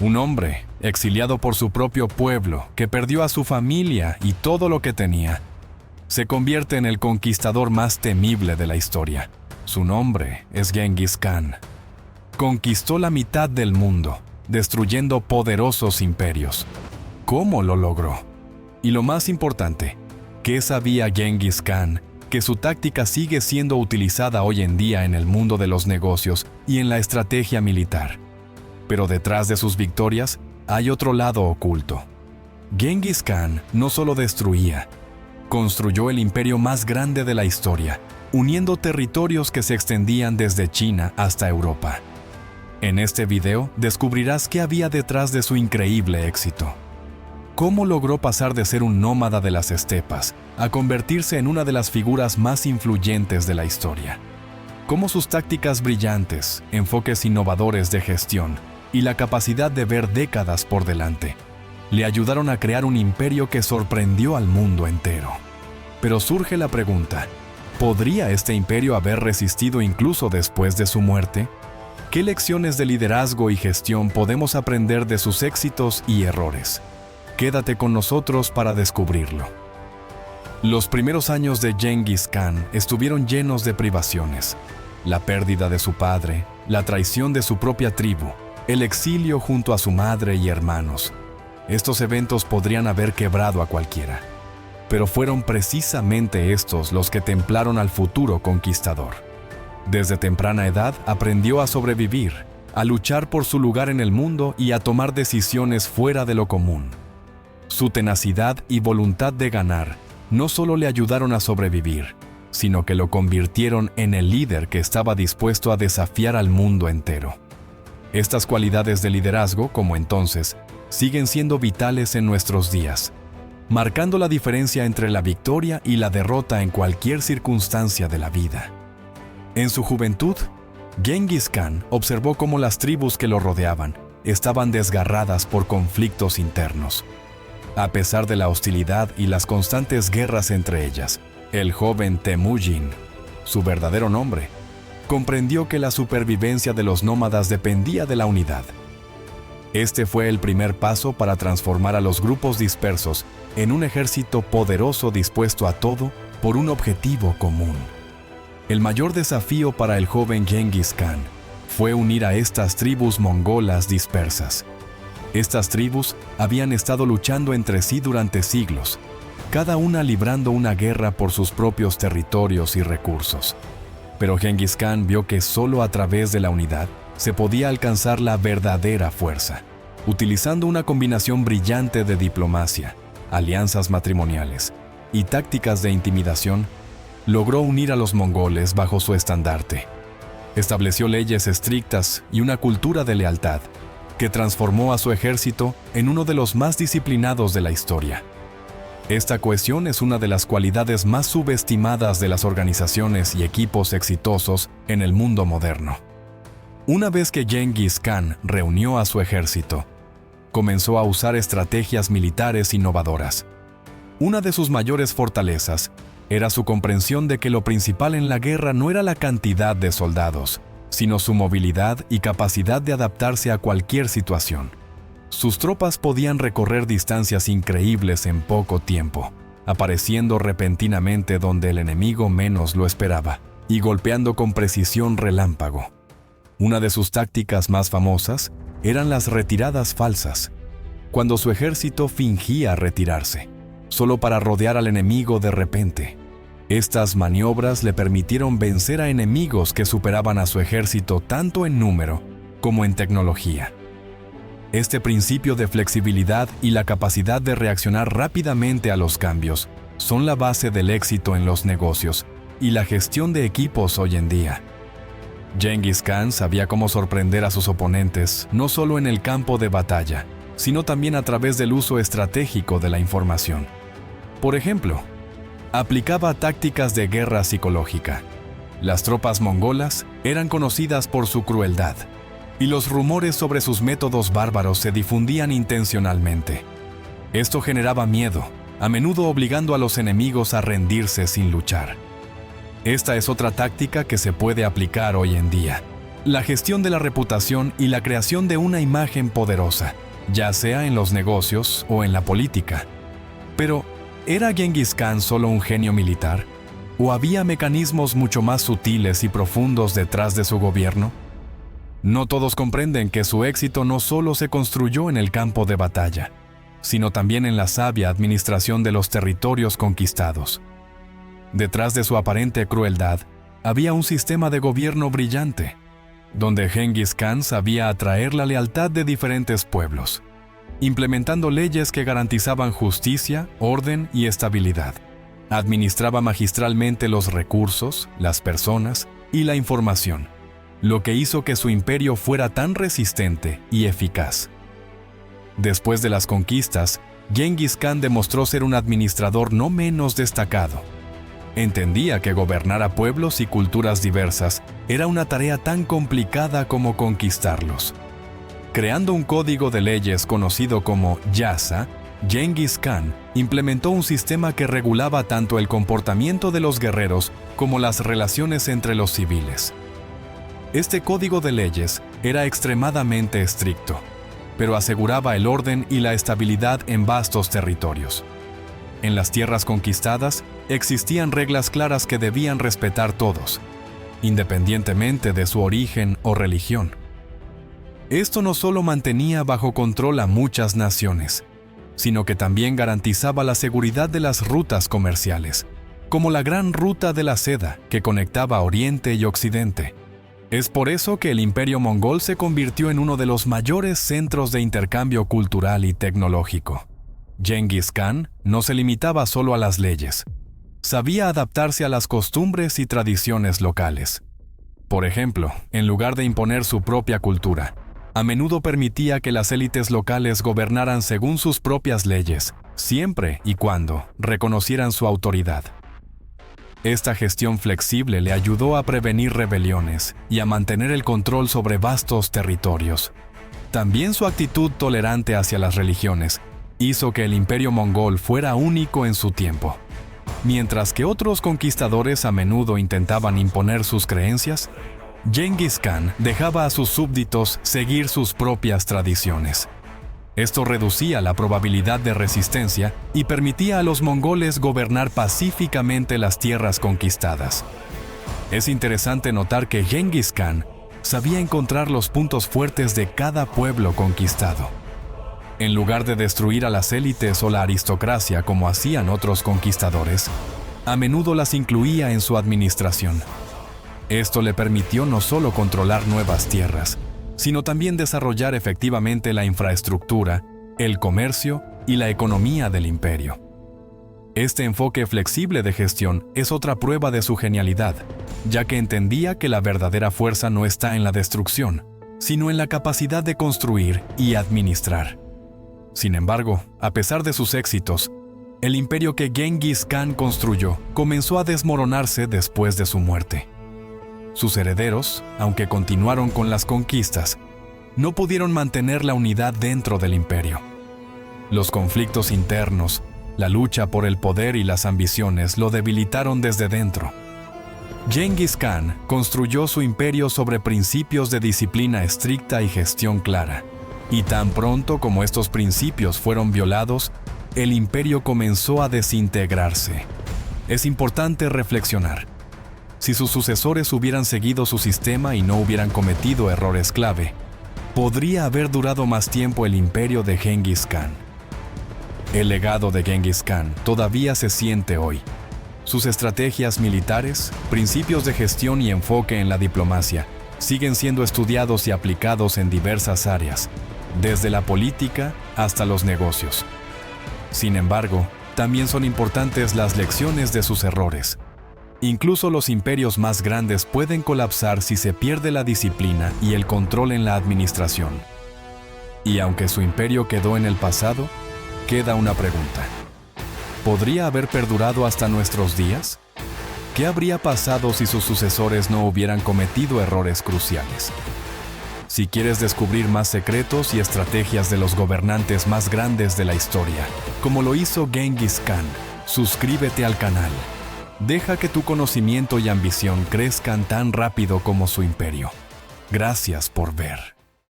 Un hombre, exiliado por su propio pueblo, que perdió a su familia y todo lo que tenía, se convierte en el conquistador más temible de la historia. Su nombre es Genghis Khan. Conquistó la mitad del mundo, destruyendo poderosos imperios. ¿Cómo lo logró? Y lo más importante, ¿qué sabía Genghis Khan que su táctica sigue siendo utilizada hoy en día en el mundo de los negocios y en la estrategia militar? Pero detrás de sus victorias hay otro lado oculto. Genghis Khan no solo destruía, construyó el imperio más grande de la historia, uniendo territorios que se extendían desde China hasta Europa. En este video descubrirás qué había detrás de su increíble éxito. Cómo logró pasar de ser un nómada de las estepas a convertirse en una de las figuras más influyentes de la historia. Cómo sus tácticas brillantes, enfoques innovadores de gestión y la capacidad de ver décadas por delante le ayudaron a crear un imperio que sorprendió al mundo entero. Pero surge la pregunta, ¿podría este imperio haber resistido incluso después de su muerte? ¿Qué lecciones de liderazgo y gestión podemos aprender de sus éxitos y errores? Quédate con nosotros para descubrirlo. Los primeros años de Genghis Khan estuvieron llenos de privaciones. La pérdida de su padre, la traición de su propia tribu, el exilio junto a su madre y hermanos. Estos eventos podrían haber quebrado a cualquiera. Pero fueron precisamente estos los que templaron al futuro conquistador. Desde temprana edad aprendió a sobrevivir, a luchar por su lugar en el mundo y a tomar decisiones fuera de lo común. Su tenacidad y voluntad de ganar no solo le ayudaron a sobrevivir, sino que lo convirtieron en el líder que estaba dispuesto a desafiar al mundo entero. Estas cualidades de liderazgo, como entonces, siguen siendo vitales en nuestros días, marcando la diferencia entre la victoria y la derrota en cualquier circunstancia de la vida. En su juventud, Genghis Khan observó cómo las tribus que lo rodeaban estaban desgarradas por conflictos internos. A pesar de la hostilidad y las constantes guerras entre ellas, el joven Temujin, su verdadero nombre, comprendió que la supervivencia de los nómadas dependía de la unidad. Este fue el primer paso para transformar a los grupos dispersos en un ejército poderoso dispuesto a todo por un objetivo común. El mayor desafío para el joven Genghis Khan fue unir a estas tribus mongolas dispersas. Estas tribus habían estado luchando entre sí durante siglos, cada una librando una guerra por sus propios territorios y recursos. Pero Genghis Khan vio que solo a través de la unidad se podía alcanzar la verdadera fuerza. Utilizando una combinación brillante de diplomacia, alianzas matrimoniales y tácticas de intimidación, logró unir a los mongoles bajo su estandarte. Estableció leyes estrictas y una cultura de lealtad que transformó a su ejército en uno de los más disciplinados de la historia. Esta cohesión es una de las cualidades más subestimadas de las organizaciones y equipos exitosos en el mundo moderno. Una vez que Genghis Khan reunió a su ejército, comenzó a usar estrategias militares innovadoras. Una de sus mayores fortalezas era su comprensión de que lo principal en la guerra no era la cantidad de soldados, sino su movilidad y capacidad de adaptarse a cualquier situación. Sus tropas podían recorrer distancias increíbles en poco tiempo, apareciendo repentinamente donde el enemigo menos lo esperaba y golpeando con precisión relámpago. Una de sus tácticas más famosas eran las retiradas falsas, cuando su ejército fingía retirarse, solo para rodear al enemigo de repente. Estas maniobras le permitieron vencer a enemigos que superaban a su ejército tanto en número como en tecnología. Este principio de flexibilidad y la capacidad de reaccionar rápidamente a los cambios son la base del éxito en los negocios y la gestión de equipos hoy en día. Genghis Khan sabía cómo sorprender a sus oponentes no solo en el campo de batalla, sino también a través del uso estratégico de la información. Por ejemplo, aplicaba tácticas de guerra psicológica. Las tropas mongolas eran conocidas por su crueldad, y los rumores sobre sus métodos bárbaros se difundían intencionalmente. Esto generaba miedo, a menudo obligando a los enemigos a rendirse sin luchar. Esta es otra táctica que se puede aplicar hoy en día. la gestión de la reputación y la creación de una imagen poderosa, ya sea en los negocios o en la política. Pero, ¿era Genghis Khan solo un genio militar? ¿O había mecanismos mucho más sutiles y profundos detrás de su gobierno? No todos comprenden que su éxito no solo se construyó en el campo de batalla, sino también en la sabia administración de los territorios conquistados. Detrás de su aparente crueldad, había un sistema de gobierno brillante, donde Genghis Khan sabía atraer la lealtad de diferentes pueblos, implementando leyes que garantizaban justicia, orden y estabilidad. Administraba magistralmente los recursos, las personas y la información, lo que hizo que su imperio fuera tan resistente y eficaz. Después de las conquistas, Genghis Khan demostró ser un administrador no menos destacado. Entendía que gobernar a pueblos y culturas diversas era una tarea tan complicada como conquistarlos. Creando un código de leyes conocido como Yasa, Genghis Khan implementó un sistema que regulaba tanto el comportamiento de los guerreros como las relaciones entre los civiles. Este código de leyes era extremadamente estricto, pero aseguraba el orden y la estabilidad en vastos territorios. En las tierras conquistadas existían reglas claras que debían respetar todos, independientemente de su origen o religión. Esto no solo mantenía bajo control a muchas naciones, sino que también garantizaba la seguridad de las rutas comerciales, como la Gran Ruta de la Seda que conectaba Oriente y Occidente. Es por eso que el Imperio Mongol se convirtió en uno de los mayores centros de intercambio cultural y tecnológico. Genghis Khan no se limitaba solo a las leyes. Sabía adaptarse a las costumbres y tradiciones locales. Por ejemplo, en lugar de imponer su propia cultura, a menudo permitía que las élites locales gobernaran según sus propias leyes, siempre y cuando reconocieran su autoridad. Esta gestión flexible le ayudó a prevenir rebeliones y a mantener el control sobre vastos territorios. También su actitud tolerante hacia las religiones hizo que el imperio mongol fuera único en su tiempo. Mientras que otros conquistadores a menudo intentaban imponer sus creencias, Genghis Khan dejaba a sus súbditos seguir sus propias tradiciones. Esto reducía la probabilidad de resistencia y permitía a los mongoles gobernar pacíficamente las tierras conquistadas. Es interesante notar que Genghis Khan sabía encontrar los puntos fuertes de cada pueblo conquistado. En lugar de destruir a las élites o la aristocracia como hacían otros conquistadores, a menudo las incluía en su administración. Esto le permitió no solo controlar nuevas tierras, sino también desarrollar efectivamente la infraestructura, el comercio y la economía del imperio. Este enfoque flexible de gestión es otra prueba de su genialidad, ya que entendía que la verdadera fuerza no está en la destrucción, sino en la capacidad de construir y administrar. Sin embargo, a pesar de sus éxitos, el imperio que Genghis Khan construyó comenzó a desmoronarse después de su muerte. Sus herederos, aunque continuaron con las conquistas, no pudieron mantener la unidad dentro del imperio. Los conflictos internos, la lucha por el poder y las ambiciones lo debilitaron desde dentro. Genghis Khan construyó su imperio sobre principios de disciplina estricta y gestión clara. Y tan pronto como estos principios fueron violados, el imperio comenzó a desintegrarse. Es importante reflexionar. Si sus sucesores hubieran seguido su sistema y no hubieran cometido errores clave, podría haber durado más tiempo el imperio de Genghis Khan. El legado de Genghis Khan todavía se siente hoy. Sus estrategias militares, principios de gestión y enfoque en la diplomacia siguen siendo estudiados y aplicados en diversas áreas, desde la política hasta los negocios. Sin embargo, también son importantes las lecciones de sus errores. Incluso los imperios más grandes pueden colapsar si se pierde la disciplina y el control en la administración. Y aunque su imperio quedó en el pasado, queda una pregunta. ¿Podría haber perdurado hasta nuestros días? ¿Qué habría pasado si sus sucesores no hubieran cometido errores cruciales? Si quieres descubrir más secretos y estrategias de los gobernantes más grandes de la historia, como lo hizo Genghis Khan, suscríbete al canal. Deja que tu conocimiento y ambición crezcan tan rápido como su imperio. Gracias por ver.